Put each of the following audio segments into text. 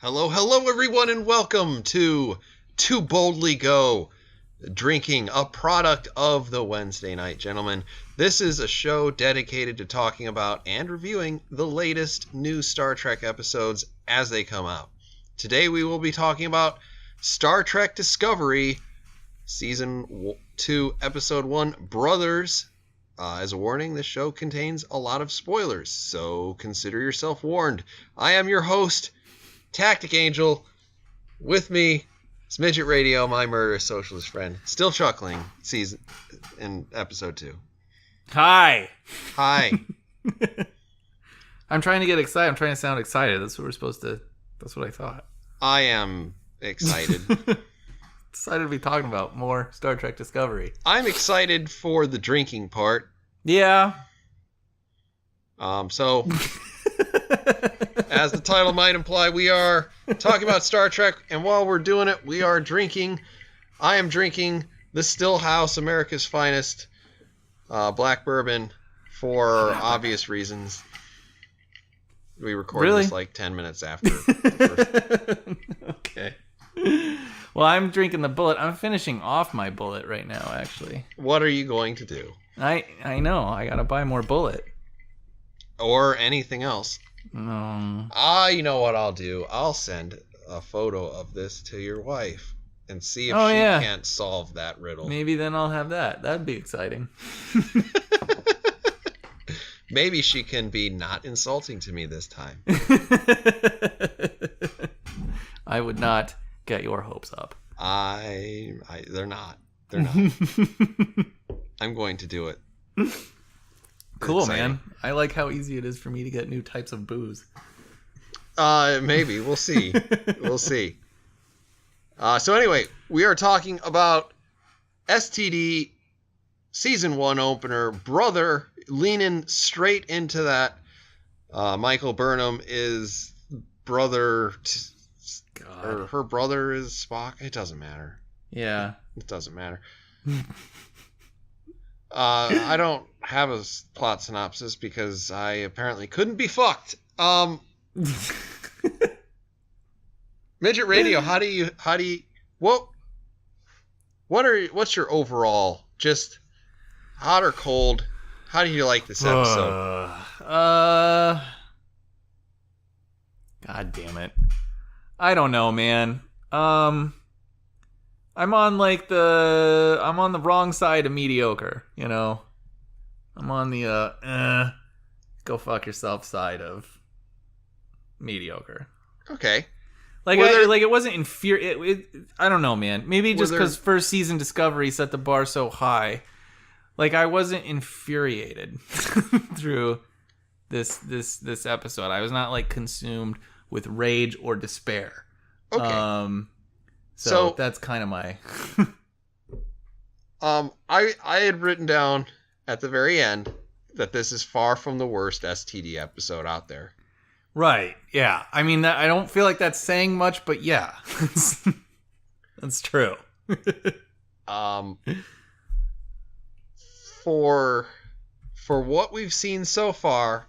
Hello, hello, everyone, and welcome to Boldly Go, Drinking, a product of the Wednesday Night Gentlemen. This is a show dedicated to talking about and reviewing the latest new Star Trek episodes as they come out. Today we will be talking about Star Trek Discovery, Season 2, Episode 1, Brothers. As a warning, this show contains a lot of spoilers, so consider yourself warned. I am your host, Tactic Angel. With me, it's Midget Radio, my murderous socialist friend, still chuckling in episode 2. Hi. I'm trying to get excited. I'm trying to sound excited. That's what I thought. I am excited. Excited to be talking about more Star Trek Discovery. I'm excited for the drinking part. Yeah. So as the title might imply, we are talking about Star Trek, and while we're doing it, we are drinking. I am drinking the Stillhouse America's Finest black bourbon for obvious reasons. We recorded this like 10 minutes after. Okay. Well, I'm drinking the Bullet. I'm finishing off my Bullet right now, actually. What are you going to do? I know. I gotta buy more Bullet. Or anything else. You know what I'll do? I'll send a photo of this to your wife and see if she can't solve that riddle. Maybe then I'll have that. That'd be exciting. Maybe she can be not insulting to me this time. I would not get your hopes up. They're not. I'm going to do it. Cool, man. I like how easy it is for me to get new types of booze. Maybe. We'll see. We'll see. So anyway, we are talking about STD Season 1 opener, Brother, leaning straight into that. Michael Burnham is brother... Or her brother is Spock. It doesn't matter. Yeah. It doesn't matter. I don't have a plot synopsis because I apparently couldn't be fucked. Midget Radio, what's your overall, just hot or cold? How do you like this episode? God damn it. I don't know, man. I'm on the wrong side of mediocre, you know. I'm on the go fuck yourself side of mediocre. Okay. It wasn't infuriating. I don't know, man. Maybe just because first season Discovery set the bar so high. Like, I wasn't infuriated through this episode. I was not like consumed with rage or despair. Okay. So that's kind of my... I had written down at the very end that this is far from the worst STD episode out there. Right, yeah. I mean, I don't feel like that's saying much, but yeah. That's true. For what we've seen so far,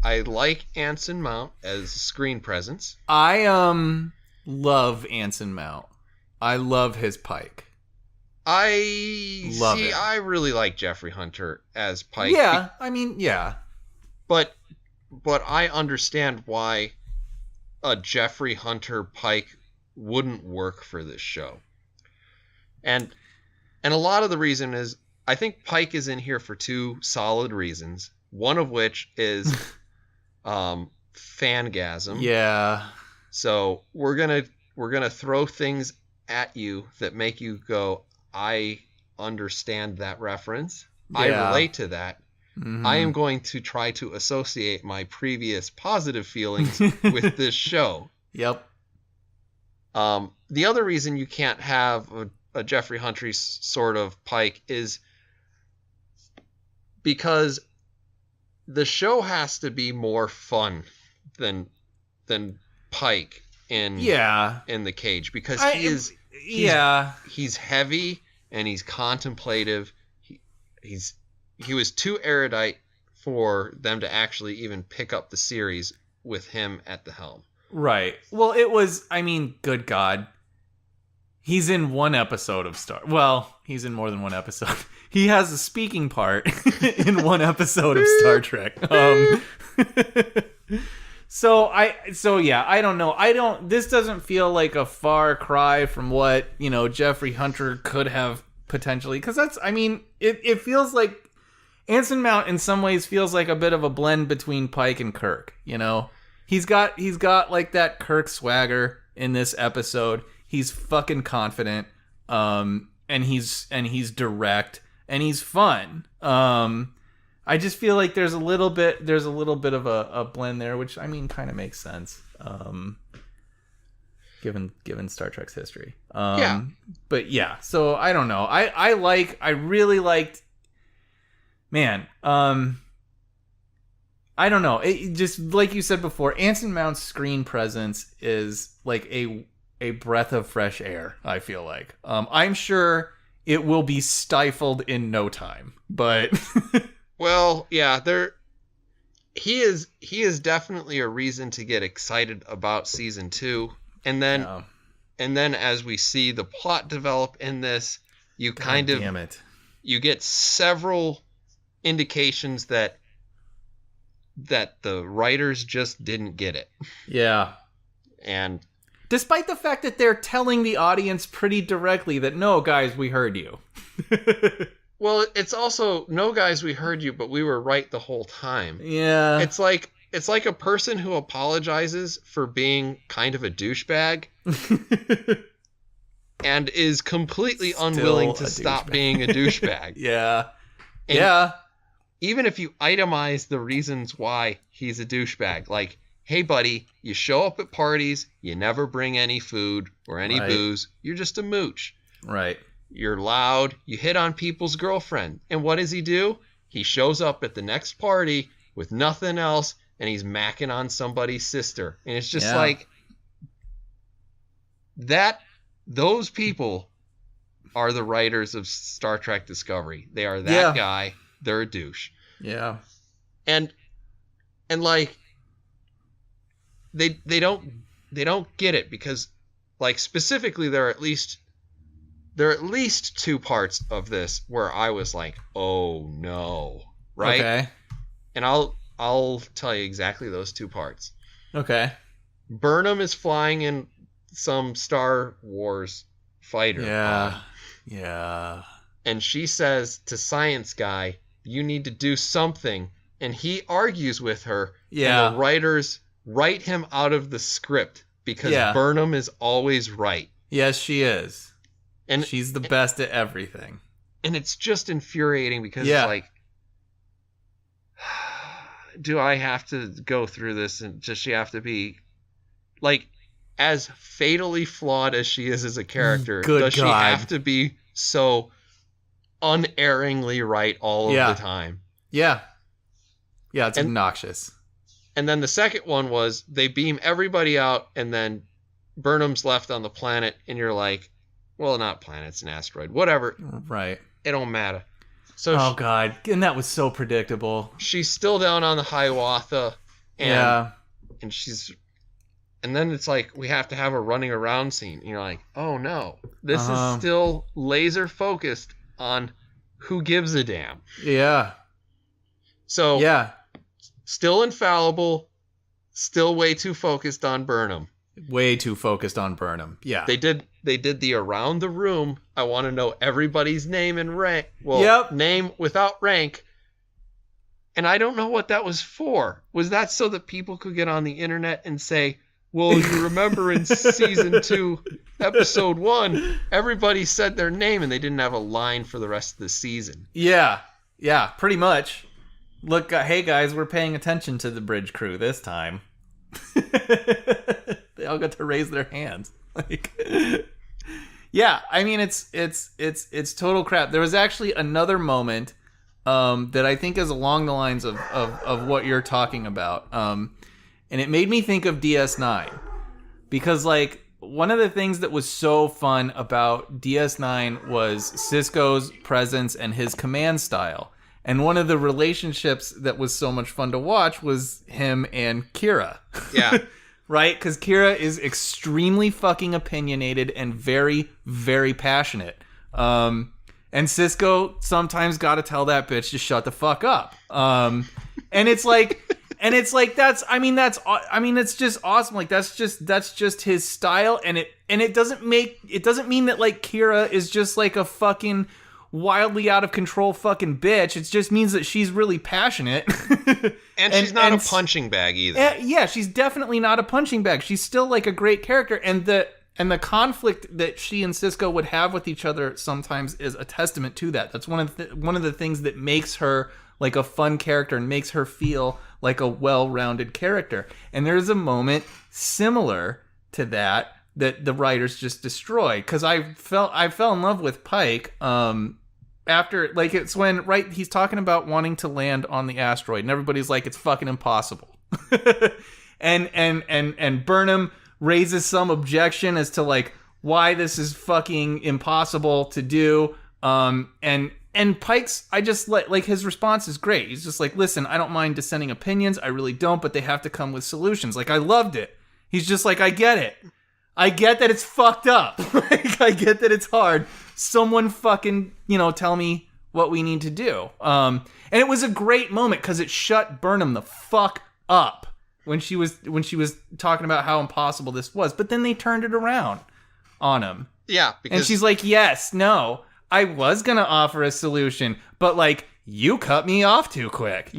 I like Anson Mount as screen presence. I love Anson Mount. I love his Pike. I really like Jeffrey Hunter as Pike. Yeah, I mean, yeah. But I understand why a Jeffrey Hunter Pike wouldn't work for this show. And a lot of the reason is I think Pike is in here for two solid reasons. One of which is fangasm. Yeah. So we're gonna throw things at you that make you go, I understand that reference. Yeah. I relate to that. Mm-hmm. I am going to try to associate my previous positive feelings with this show. Yep. The other reason you can't have a Jeffrey Hunter sort of Pike is because the show has to be more fun than Pike in the cage, because he's heavy and he's contemplative. He was too erudite for them to actually even pick up the series with him at the helm. Right. Well, it was, I mean, good God. He's in one episode of Well, he's in more than one episode. He has a speaking part in one episode of Star Trek. So yeah, I don't know. This doesn't feel like a far cry from what, Jeffrey Hunter could have potentially, because it feels like Anson Mount in some ways feels like a bit of a blend between Pike and Kirk, He's got like that Kirk swagger in this episode. He's fucking confident, and he's direct, and he's fun. I just feel like there's a little bit of a blend there, which kind of makes sense, given Star Trek's history. Yeah. But yeah, so I don't know. I really liked. Man, I don't know. It just like you said before, Anson Mount's screen presence is like a breath of fresh air, I feel like. I'm sure it will be stifled in no time, but well, yeah, he is definitely a reason to get excited about season 2. And then as we see the plot develop in this, you get several indications that the writers just didn't get it. Yeah. And despite the fact that they're telling the audience pretty directly that, no, guys, we heard you. Well, it's also, no, guys, we heard you, but we were right the whole time. Yeah. It's like a person who apologizes for being kind of a douchebag and is completely unwilling to stop being a douchebag. Yeah. And yeah. Even if you itemize the reasons why he's a douchebag, like, hey, buddy, you show up at parties, you never bring any food or any booze, you're just a mooch. Right. You're loud, you hit on people's girlfriend. And what does he do? He shows up at the next party with nothing else, and he's macking on somebody's sister. And it's just like, those people are the writers of Star Trek Discovery. They are that guy. They're a douche. Yeah. And like, they don't get it, because like specifically there are at least 2 parts of this where I was like, oh no, right? Okay. And I'll tell you exactly those 2 parts. Okay. Burnham is flying in some Star Wars fighter. Yeah. Yeah. And she says to Science Guy, you need to do something. And he argues with her. Yeah. And the writers write him out of the script because Burnham is always right. Yes, she is. And she's the best at everything. And it's just infuriating because it's like, do I have to go through this? And does she have to be like, as fatally flawed as she is as a character, she have to be so unerringly right all of the time? Yeah. Yeah, it's obnoxious. And then the second one was they beam everybody out, and then Burnham's left on the planet, and you're like, well, not planet, it's an asteroid. Whatever. Right. It don't matter. So God. And that was so predictable. She's still down on the Hiawatha. And then it's like, we have to have a running around scene. And you're like, oh no. This is still laser focused on who gives a damn. Yeah. So, still infallible, still way too focused on Burnham. Way too focused on Burnham. Yeah. They did the around the room. I want to know everybody's name and rank. Well, name without rank. And I don't know what that was for. Was that so that people could get on the internet and say, well, you remember in season 2, episode 1, everybody said their name and they didn't have a line for the rest of the season. Yeah. Yeah, pretty much. Look, hey guys, we're paying attention to the bridge crew this time. They all got to raise their hands. Like, yeah, I mean, it's total crap. There was actually another moment that I think is along the lines of what you're talking about. And it made me think of DS9. Because, like, one of the things that was so fun about DS9 was Cisco's presence and his command style. And one of the relationships that was so much fun to watch was him and Kira. Yeah. right? Because Kira is extremely fucking opinionated and very, very passionate. And Sisko sometimes got to tell that bitch to shut the fuck up. And it's like, it's just awesome. Like that's just his style. And it doesn't mean that like Kira is just like a fucking wildly out of control fucking bitch. It just means that she's really passionate. and she's not a punching bag either. Yeah, she's definitely not a punching bag. She's still like a great character. And the conflict that she and Sisko would have with each other sometimes is a testament to that. That's one of the things that makes her like a fun character and makes her feel like a well-rounded character. And there's a moment similar to that the writers just destroyed, because I fell in love with Pike after, like, it's when he's talking about wanting to land on the asteroid and everybody's like, it's fucking impossible. and Burnham raises some objection as to like why this is fucking impossible to do. And Pike's, I just like his response is great. He's just like, listen, I don't mind dissenting opinions. I really don't, but they have to come with solutions. Like, I loved it. He's just like, I get it. I get that it's fucked up. Like, I get that it's hard. Someone fucking, tell me what we need to do. And it was a great moment because it shut Burnham the fuck up when she was talking about how impossible this was. But then they turned it around on him. Yeah. And she's like, yes, no, I was going to offer a solution, but like, you cut me off too quick, I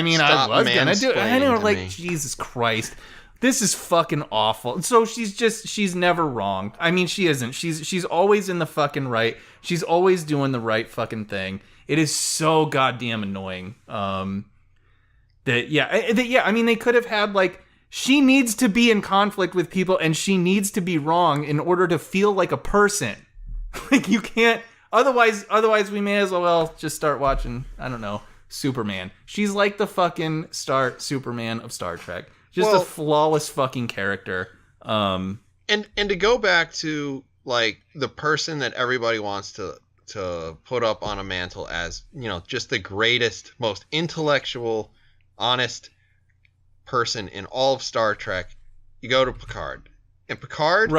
mean, I was going to do it. I know, like, Jesus Christ. This is fucking awful. So she's never wrong. I mean, she isn't. She's always in the fucking right. She's always doing the right fucking thing. It is so goddamn annoying. I mean, they could have had like, she needs to be in conflict with people and she needs to be wrong in order to feel like a person. Like, you can't, otherwise we may as well just start watching, I don't know, Superman. She's like the fucking Superman of Star Trek. Just a flawless fucking character. And to go back to like the person that everybody wants to put up on a mantle as, just the greatest, most intellectual, honest person in all of Star Trek, you go to Picard. And Picard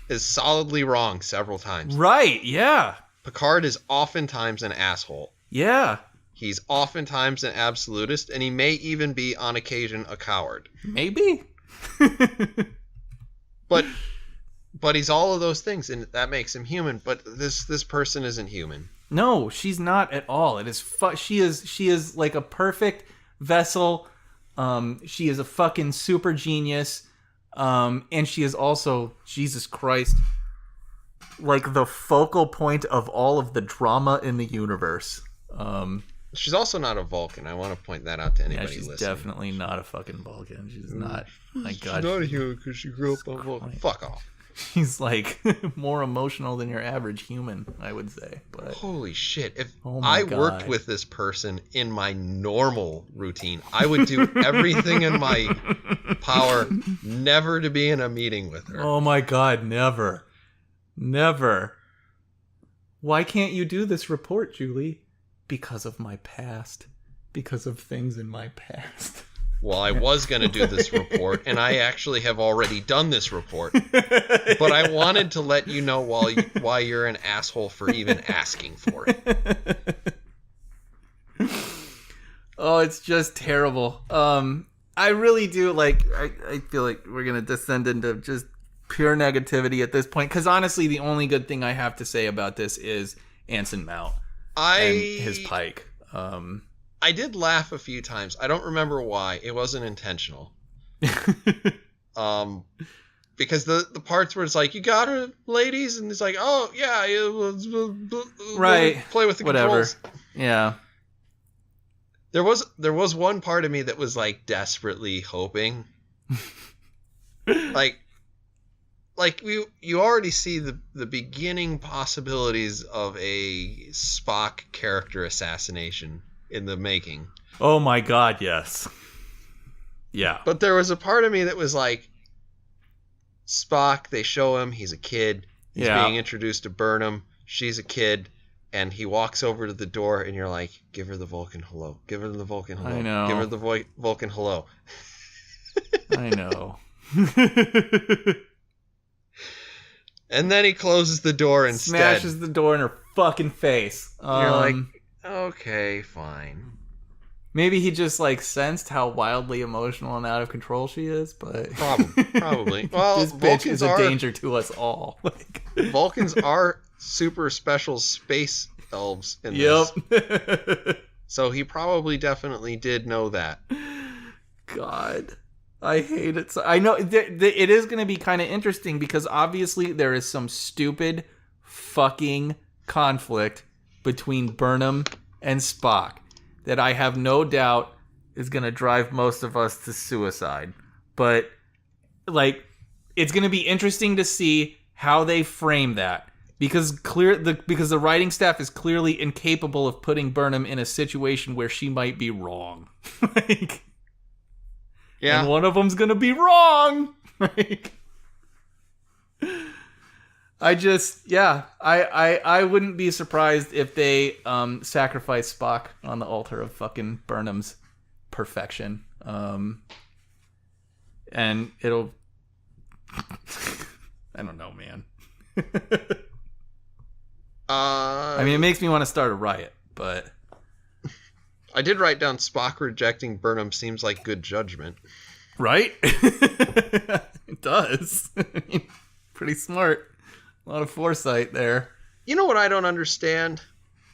is solidly wrong several times. Right, yeah. Picard is oftentimes an asshole. Yeah. He's oftentimes an absolutist, and he may even be, on occasion, a coward. Maybe. But he's all of those things, and that makes him human. But this person isn't human. No, she's not at all. It is she is like a perfect vessel. She is a fucking super genius. And she is also, Jesus Christ, like the focal point of all of the drama in the universe. She's also not a Vulcan. I want to point that out to anybody listening. She's definitely not a fucking Vulcan. She's not. My God. She's not a human because she grew up on Vulcan. Fuck off. She's like more emotional than your average human, I would say. But holy shit. If I worked with this person in my normal routine, I would do everything in my power never to be in a meeting with her. Oh my God, never. Never. Why can't you do this report, Julie? Because of my past. Because of things in my past. Well, I was going to do this report, and I actually have already done this report. But I wanted to let you know why you're an asshole for even asking for it. Oh, it's just terrible. I really do, like, I feel like we're going to descend into just pure negativity at this point. Because honestly, the only good thing I have to say about this is Anson Mount. And his Pike. I did laugh a few times. I don't remember why. It wasn't intentional. Because the parts where it's like, you got her, ladies, and it's like, oh yeah, right, play with the controls. Yeah. There was one part of me that was like desperately hoping, like you already see the beginning possibilities of a Spock character assassination in the making. Oh my God, yes. Yeah. But there was a part of me that was like, Spock, they show him, he's a kid. He's being introduced to Burnham. She's a kid. And he walks over to the door and you're like, give her the Vulcan hello. Give her the Vulcan hello. I know. Give her the Vulcan hello. I know. And then he closes the door instead. Smashes the door in her fucking face. You're like, okay, fine. Maybe he just like sensed how wildly emotional and out of control she is, but probably. Well, this bitch is a danger to us all. Vulcans are super special space elves in this. So he probably definitely did know that. God, I hate it. So I know it is going to be kind of interesting because obviously there is some stupid fucking conflict between Burnham and Spock that I have no doubt is going to drive most of us to suicide. But, like, it's going to be interesting to see how they frame that. Because the writing staff is clearly incapable of putting Burnham in a situation where she might be wrong. Yeah. And one of them's going to be wrong. I wouldn't be surprised if they sacrifice Spock on the altar of fucking Burnham's perfection. And it'll... I don't know, man. I mean, it makes me want to start a riot, but... I did write down Spock rejecting Burnham seems like good judgment. Right? It does. I mean, pretty smart. A lot of foresight there. You know what I don't understand?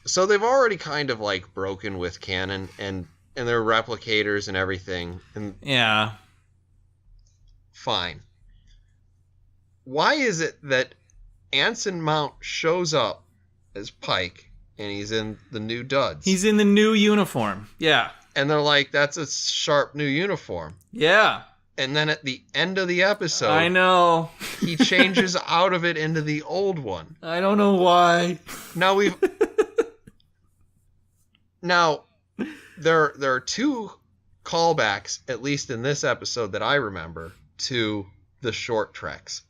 So they've already kind of like broken with canon and their replicators and everything. And yeah. Fine. Why is it that Anson Mount shows up as Pike and he's in the new duds? He's in the new uniform. Yeah. And they're like, that's a sharp new uniform. Yeah. And then at the end of the episode, I know, he changes out of it into the old one. I don't know why. Now there are two callbacks, at least in this episode that I remember, to the short treks.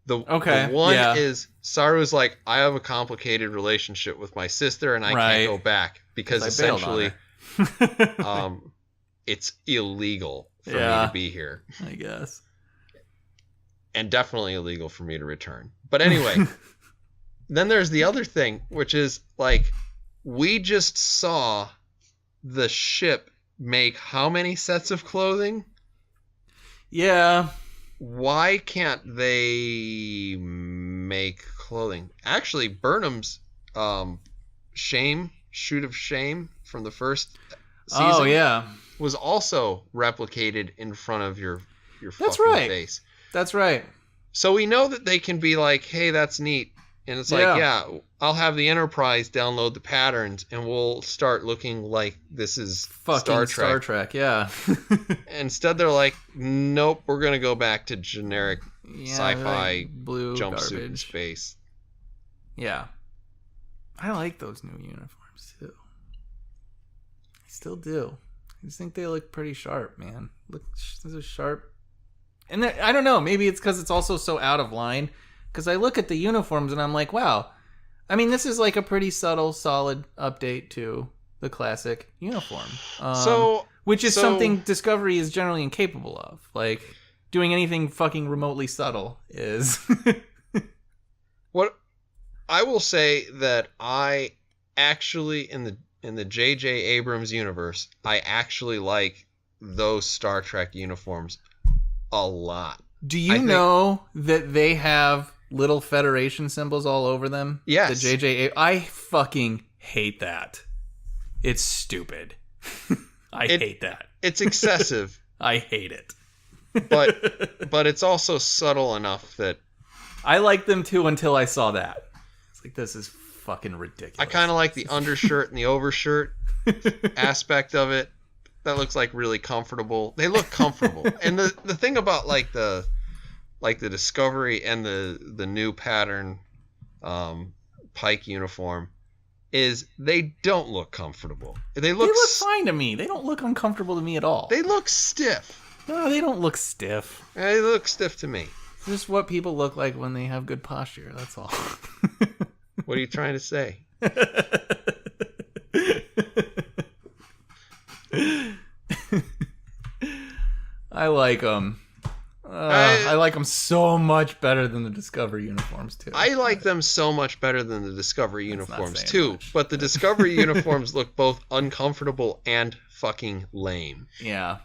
The one is Saru's like, I have a complicated relationship with my sister and I can't go back because essentially it's illegal for me to be here. I guess. And definitely illegal for me to return. But anyway, then there's the other thing, which is like, we just saw the ship make how many sets of clothing? Yeah. Why can't they make clothing? Actually, Burnham's shoot of shame from the first season was also replicated in front of your fucking face. That's right. So we know that they can be like, hey, that's neat. And it's like, I'll have the Enterprise download the patterns and we'll start looking like this is fucking Star Trek, yeah. Instead, they're like, nope, we're going to go back to generic sci-fi like blue jumpsuit in space. Yeah. I like those new uniforms, too. I still do. I just think they look pretty sharp, man. Look, those are sharp. And I don't know, maybe it's because it's also so out of line. Because I look at the uniforms and I'm like, wow. I mean, this is like a pretty subtle, solid update to the classic uniform. Which is something Discovery is generally incapable of. Like, doing anything fucking remotely subtle is... What I will say that I actually, in the J.J. Abrams universe, I actually like those Star Trek uniforms a lot. Do you know that they have little Federation symbols all over them? Yes. The JJ. I fucking hate that. It's stupid. I hate that. It's excessive. I hate it. but it's also subtle enough that I liked them too until I saw that. It's like, this is fucking ridiculous. I kind of like the undershirt and the overshirt aspect of it. That looks like really comfortable. They look comfortable. And the thing about like the Discovery and the new pattern Pike uniform is they don't look comfortable. They look fine to me. They don't look uncomfortable to me at all. They look stiff. No, they don't look stiff. They look stiff to me. It's just what people look like when they have good posture. That's all. What are you trying to say? I like them. I like them so much better than the Discovery uniforms too. I like them so much better than the Discovery uniforms too. But the Discovery uniforms look both uncomfortable and fucking lame. Yeah.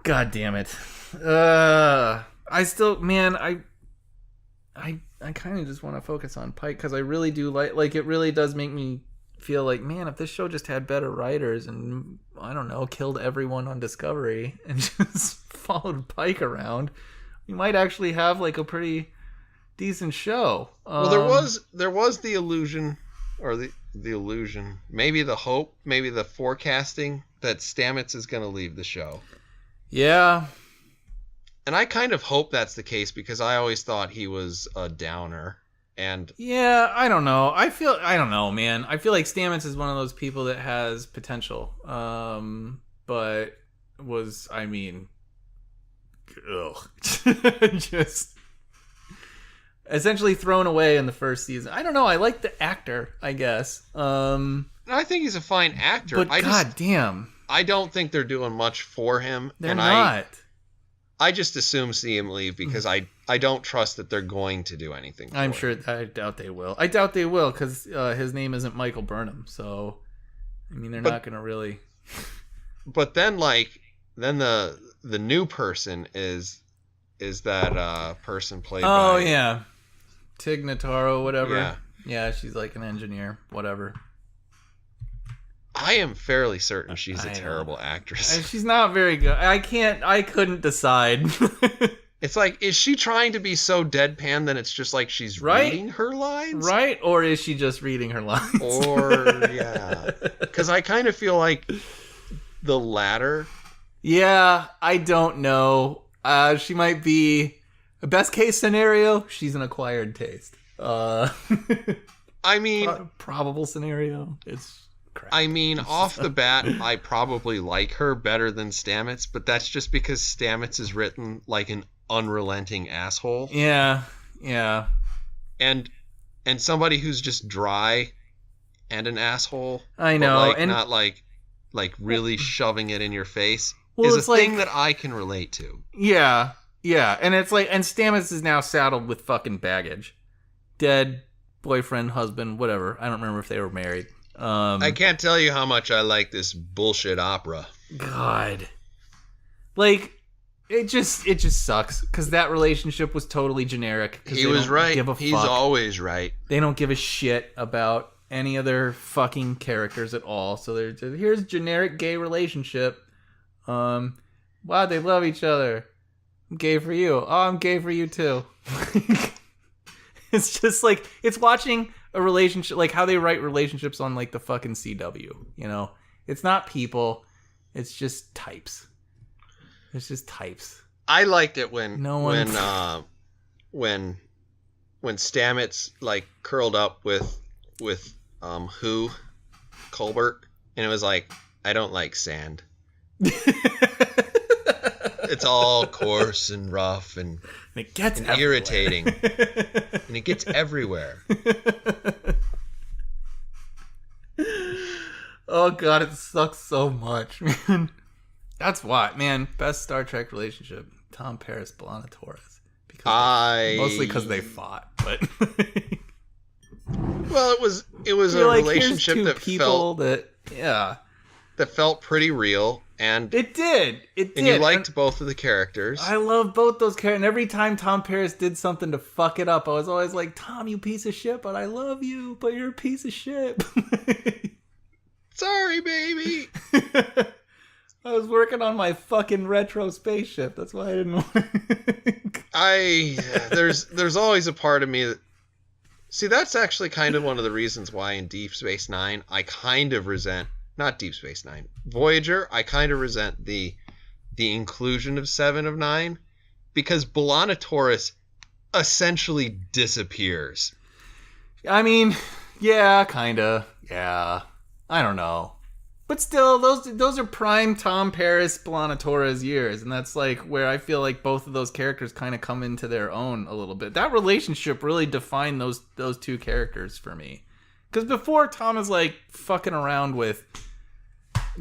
God damn it. I still, man, I kind of just want to focus on Pike because I really do like it really does make me feel like, man, if this show just had better writers and, I don't know, killed everyone on Discovery and just followed Pike around, we might actually have like a pretty decent show. Well, there was the illusion, or the illusion, maybe the hope, maybe the forecasting that Stamets is going to leave the show. Yeah. And I kind of hope that's the case because I always thought he was a downer. And yeah, I don't know. I don't know, man. I feel like Stamets is one of those people that has potential. But was, I mean, just essentially thrown away in the first season. I don't know. I like the actor, I guess. I think he's a fine actor. But goddamn, I don't think they're doing much for him. They're not. I just assume see him leave because I don't trust that they're going to do anything for I'm him. sure. I doubt they will. I doubt they will because his name isn't Michael Burnham. So, I mean, they're not going to really. But then, the new person is that person played by... Oh, yeah. Tig Notaro, whatever. Yeah, she's like an engineer, whatever. I am fairly certain she's a terrible actress. She's not very good. I couldn't decide. It's like, is she trying to be so deadpan that it's just like she's reading her lines? Right? Or is she just reading her lines? Yeah. Because I kind of feel like the latter. Yeah, I don't know. She might be... The best case scenario, she's an acquired taste. I mean... Probable scenario, it's... crap. I mean, off the bat, I probably like her better than Stamets, but that's just because Stamets is written like an unrelenting asshole. Yeah. And somebody who's just dry and an asshole. I know, but and not like really shoving it in your face well, is a thing that I can relate to. Yeah, and it's like, and Stamets is now saddled with fucking baggage, dead boyfriend, husband, whatever. I don't remember if they were married. I can't tell you how much I like this bullshit opera. God, like it just sucks because that relationship was totally generic. He was right. He's always right. They don't give a shit about any other fucking characters at all. So here's a generic gay relationship. Wow, they love each other. I'm gay for you. Oh, I'm gay for you too. It's just like, it's watching a relationship, like how they write relationships on like the fucking CW, you know? It's not people, it's just types. It's just types. I liked it when Stamets like curled up with Colbert, and it was like, I don't like sand. It's all coarse and rough and it gets irritating. And it gets everywhere. Oh god, it sucks so much, man. That's why, man. Best Star Trek relationship: Tom Paris, B'Elanna Torres. Mostly because they fought, but well, it was a relationship that felt pretty real. And it did. And you liked both of the characters. I love both those characters. And every time Tom Paris did something to fuck it up, I was always like, Tom, you piece of shit, but I love you, but you're a piece of shit. Sorry, baby. I was working on my fucking retro spaceship. That's why I didn't want there's always a part of me that... See, that's actually kind of one of the reasons why in Deep Space Nine, I kind of resent... Not Deep Space Nine. Voyager, I kind of resent the inclusion of 7 of 9 because B'Elanna Torres essentially disappears. I mean, yeah, kind of. Yeah. I don't know. But still, those are prime Tom Paris, B'Elanna Torres years, and that's like where I feel like both of those characters kind of come into their own a little bit. That relationship really defined those two characters for me. Because before, Tom is like fucking around with,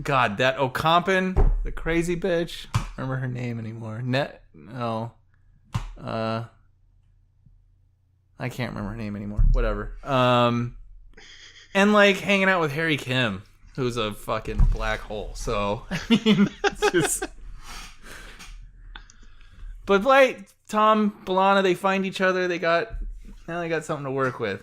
God, that Ocampan, The crazy bitch. I don't remember her name anymore. No. I can't remember her name anymore. Whatever. And like hanging out with Harry Kim, who's a fucking black hole. So I mean, it's just. But like Tom, B'Elanna, they find each other. They got something to work with.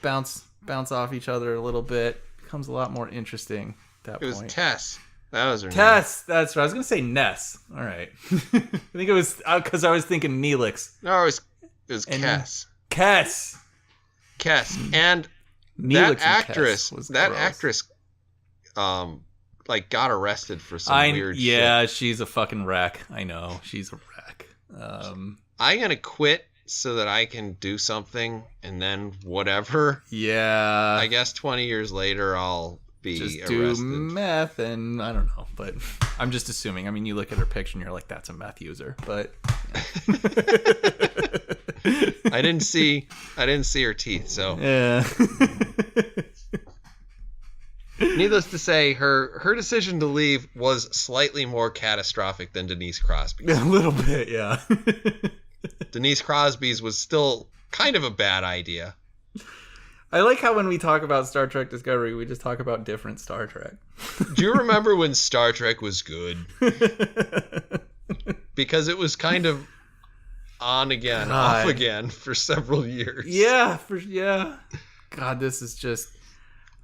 Bounce off each other a little bit. Becomes a lot more interesting at that point. It was Tess. That was her name. Tess. That's right. I was gonna say Ness. All right. I think it was because I was thinking Neelix. No, it was Kess. Kess. And Neelix that actress, like got arrested for some weird shit. Yeah, she's a fucking wreck. I know, she's a wreck. I'm gonna quit so that I can do something, and then whatever. Yeah. I guess 20 years later I'll be just arrested. do meth, and I don't know, but I'm just assuming. I mean, you look at her picture and you're like, that's a meth user, but. Yeah. I didn't see her teeth, so. Yeah. Needless to say, her decision to leave was slightly more catastrophic than Denise Crosby's. A little bit, yeah. Denise Crosby's was still kind of a bad idea. I like how when we talk about Star Trek Discovery, we just talk about different Star Trek. Do you remember when Star Trek was good? Because it was kind of on again, off again for several years. Yeah. God, this is just...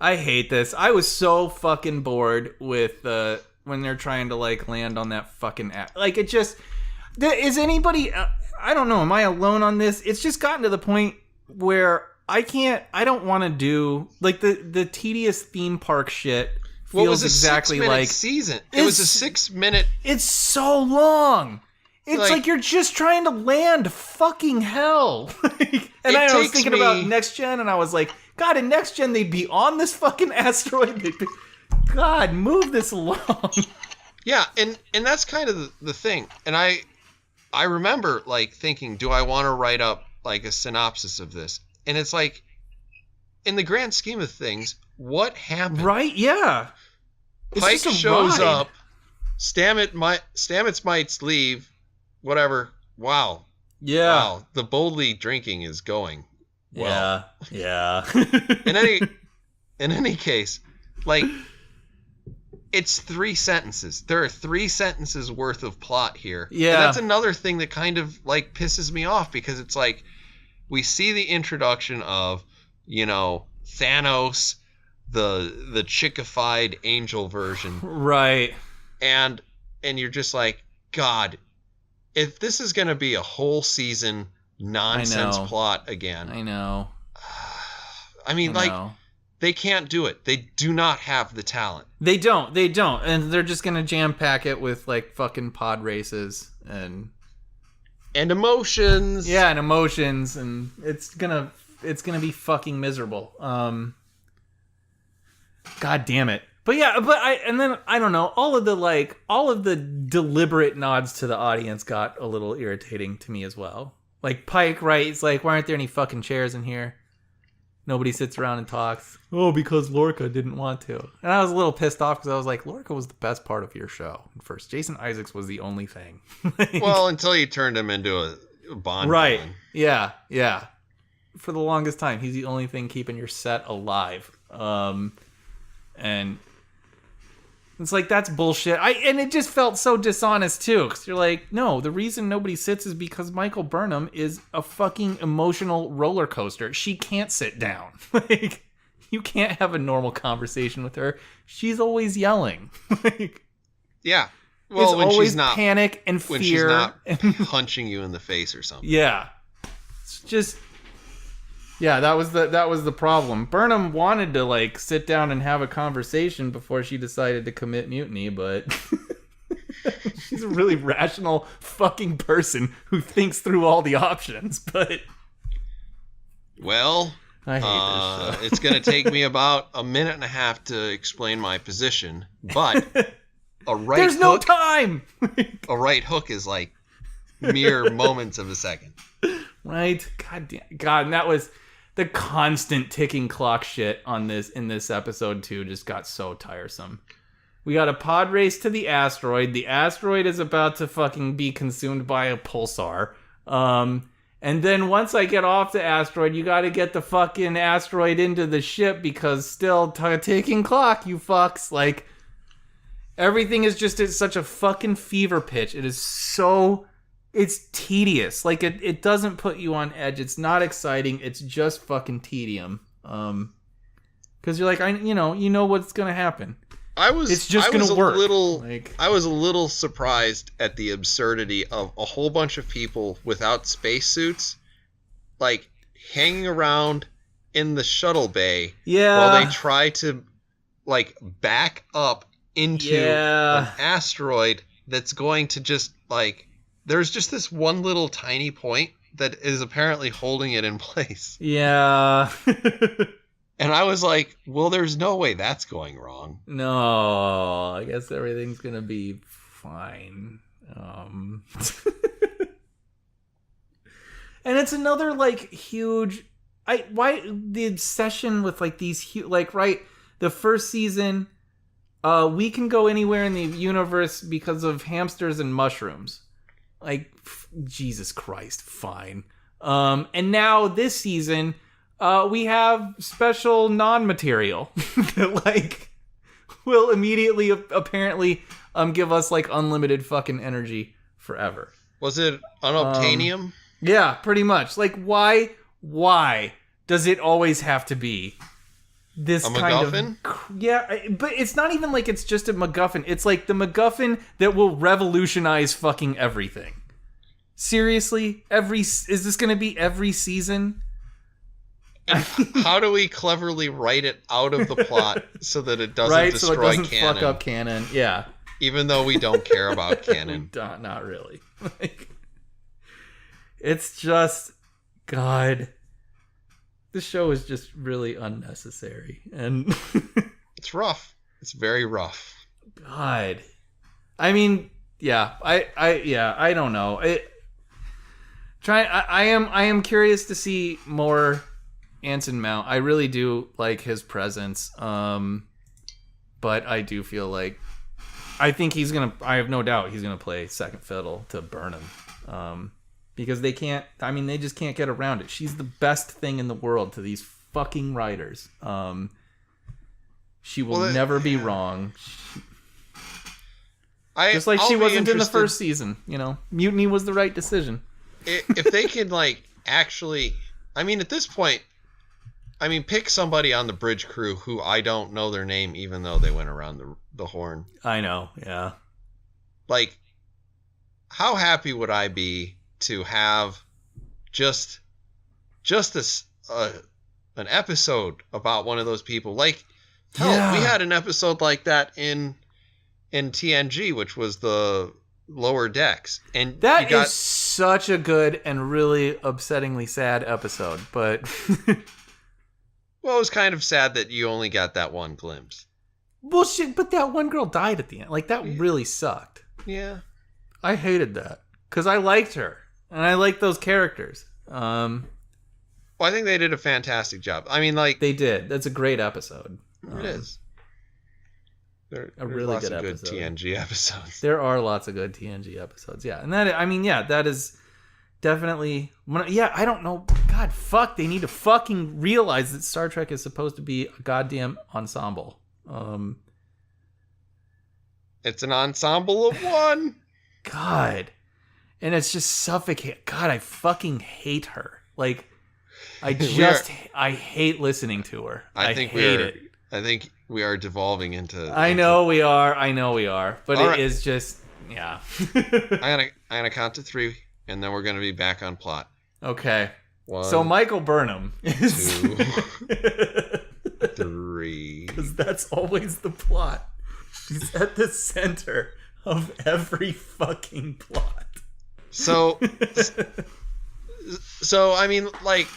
I hate this. I was so fucking bored with when they're trying to like land on that fucking app. Like it just... Is anybody... I don't know. Am I alone on this? It's just gotten to the point where I don't want to do... Like the tedious theme park shit feels exactly like... season. It was a 6 minute... It's so long. It's like you're just trying to land fucking hell. And I was thinking about Next Gen, and I was like, God, in Next Gen, they'd be on this fucking asteroid. God, move this along. Yeah, and that's kind of the thing. And I remember, like, thinking, do I want to write up, like, a synopsis of this? And it's like, in the grand scheme of things, what happened? Right, yeah. Pike shows up, Stamets might leave, whatever. Wow. Yeah. Wow. The boldly drinking is going well. Yeah. in any case, like, it's 3 sentences. There are 3 sentences worth of plot here. Yeah. And that's another thing that kind of like pisses me off, because it's like we see the introduction of, Thanos, the chickified angel version. Right. And you're just like, God, if this is going to be a whole season nonsense plot again. I know. I mean, they can't do it. They do not have the talent. They don't. And they're just going to jam pack it with like fucking pod races and emotions. Yeah, and emotions, and it's going to be fucking miserable. God damn it. But yeah, I don't know, all of the deliberate nods to the audience got a little irritating to me as well. Like Pike, right? It's like, why aren't there any fucking chairs in here? Nobody sits around and talks. Oh, because Lorca didn't want to. And I was a little pissed off because I was like, Lorca was the best part of your show. First, Jason Isaacs was the only thing. Well, until you turned him into a Bond right. villain. Yeah. For the longest time, he's the only thing keeping your set alive. And it's like, that's bullshit. And it just felt so dishonest, too. Because you're like, no, the reason nobody sits is because Michael Burnham is a fucking emotional roller coaster. She can't sit down. Like, you can't have a normal conversation with her. She's always yelling. Like, yeah. Well, when always she's not panic and fear. When she's not punching you in the face or something. Yeah. It's just... Yeah, that was the problem. Burnham wanted to like sit down and have a conversation before she decided to commit mutiny, but she's a really rational fucking person who thinks through all the options. But well, I hate this show. It's going to take me about a minute and a half to explain my position, but there's no time. A right hook is like mere moments of a second. Right? God, and that was the constant ticking clock shit in this episode too. Just got so tiresome. We got a pod race to the asteroid. The asteroid is about to fucking be consumed by a pulsar. And then once I get off the asteroid, you got to get the fucking asteroid into the ship because still ticking clock, you fucks. Like, everything is just at such a fucking fever pitch. It is so... It's tedious. Like, it doesn't put you on edge. It's not exciting. It's just fucking tedium. Because you're like, you know what's going to happen. It's just going to work. I was a little surprised at the absurdity of a whole bunch of people without spacesuits, like, hanging around in the shuttle bay while they try to, like, back up into an asteroid that's going to just, like, there's just this one little tiny point that is apparently holding it in place. Yeah. And I was like, well, there's no way that's going wrong. No, I guess everything's going to be fine. And it's another, like, huge... why the obsession with, like, these huge... Like, right, the first season, we can go anywhere in the universe because of hamsters and mushrooms. Like, Jesus Christ, fine. And now this season... we have special non-material that, like, will immediately, apparently, give us, like, unlimited fucking energy forever. Was it unobtainium? Yeah, pretty much. Like, why does it always have to be this a kind MacGuffin? Of... Yeah, but it's not even like it's just a MacGuffin. It's like the MacGuffin that will revolutionize fucking everything. Seriously? Is this going to be every season? And how do we cleverly write it out of the plot so that it doesn't destroy so it doesn't canon? Fuck up canon. Yeah. Even though we don't care about canon. Not really. Like, it's just, God, this show is just really unnecessary, and it's rough. It's very rough. God, I mean, yeah, I don't know. I am curious to see more Anson Mount. I really do like his presence, but I do feel like I have no doubt he's gonna play second fiddle to Burnham, because they just can't get around it. She's the best thing in the world to these fucking writers. She will never be wrong. Just like she wasn't in the first season. Mutiny was the right decision. If they can, like, actually, I mean, at this point, pick somebody on the bridge crew who I don't know their name, even though they went around the horn. I know, yeah. Like, how happy would I be to have just this an episode about one of those people? Like, hell, we had an episode like that in TNG, which was the Lower Decks, and that is such a good and really upsettingly sad episode, but. Well, it was kind of sad that you only got that one glimpse. Well, shit, but that one girl died at the end. Like, that really sucked. Yeah. I hated that. Because I liked her. And I liked those characters. Well, I think they did a fantastic job. I mean, like... They did. That's a great episode. It is. There's really lots good of episode. good TNG episodes. There are lots of good TNG episodes, yeah. And that is... Definitely. I don't know. God, fuck. They need to fucking realize that Star Trek is supposed to be a goddamn ensemble. It's an ensemble of one. God. And it's just suffocating. God, I fucking hate her. Like, I hate listening to her. I hate it. I think we are devolving into... I know we are. But it is just... Yeah. I'm gonna count to 3. And then we're going to be back on plot. Okay. 1, so Michael Burnham is 2, 3. Because that's always the plot. She's at the center of every fucking plot. So I mean, like,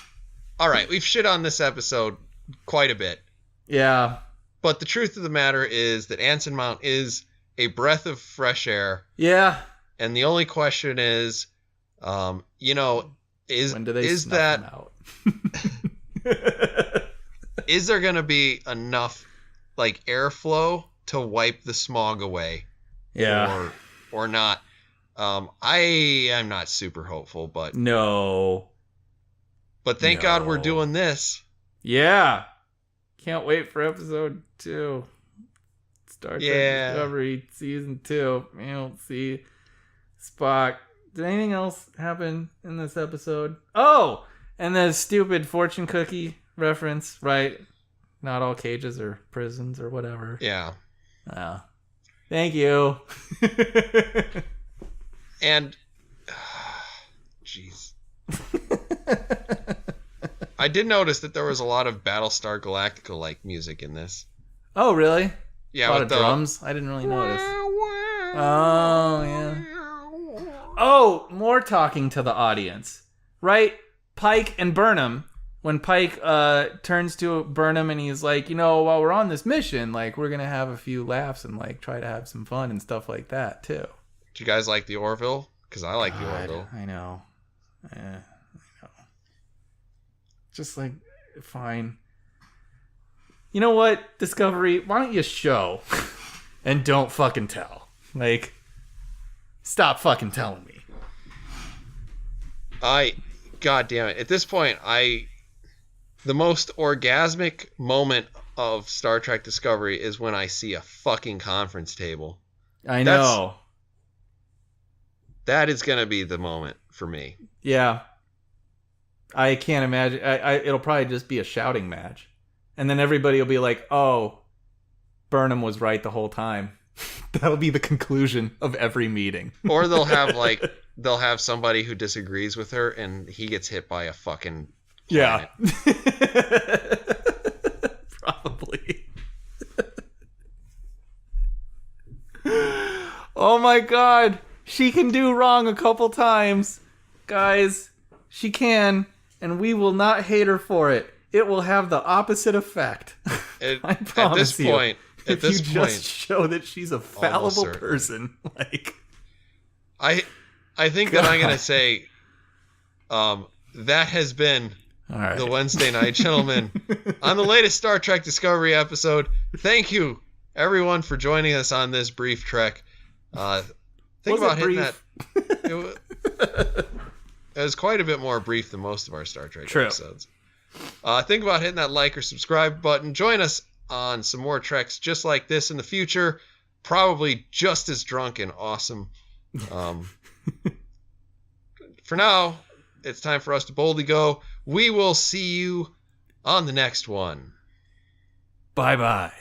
all right, we've shit on this episode quite a bit. Yeah. But the truth of the matter is that Anson Mount is a breath of fresh air. Yeah. And the only question is, when do they snuff him out? Is there going to be enough, like, airflow to wipe the smog away. Yeah. Or not. I am not super hopeful, but no. But thank God we're doing this. Yeah. Can't wait for episode 2. Star Trek Discovery Season 2. You don't see Spock. Did anything else happen in this episode? Oh! And the stupid fortune cookie reference, right? Not all cages are prisons or whatever. Yeah. Thank you. And, jeez. I did notice that there was a lot of Battlestar Galactica-like music in this. Oh, really? Yeah, a lot of drums? I didn't really notice. Oh, yeah. Oh, more talking to the audience. Right? Pike and Burnham. When Pike turns to Burnham and he's like, while we're on this mission, like, we're going to have a few laughs and, like, try to have some fun and stuff like that, too. Do you guys like the Orville? Because I like the Orville. I know. I know. Just, like, fine. You know what, Discovery? Why don't you show and don't fucking tell? Like, stop fucking telling me. God damn it. At this point, the most orgasmic moment of Star Trek Discovery is when I see a fucking conference table. I know. That is going to be the moment for me. Yeah. I can't imagine. It'll probably just be a shouting match. And then everybody will be like, oh, Burnham was right the whole time. That'll be the conclusion of every meeting. Or they'll have somebody who disagrees with her and he gets hit by a fucking planet. Yeah. Probably. Oh my God. She can do wrong a couple times. Guys, she can. And we will not hate her for it. It will have the opposite effect. I promise you. If you just show that she's a fallible person, like, I think that I'm gonna say, that has been the Wednesday Night Gentlemen on the latest Star Trek Discovery episode. Thank you, everyone, for joining us on this brief trek. Think about hitting that. It was quite a bit more brief than most of our Star Trek episodes. Think about hitting that like or subscribe button. Join us on some more treks just like this in the future. Probably just as drunk and awesome. For now, it's time for us to boldly go. We will see you on the next one. Bye-bye.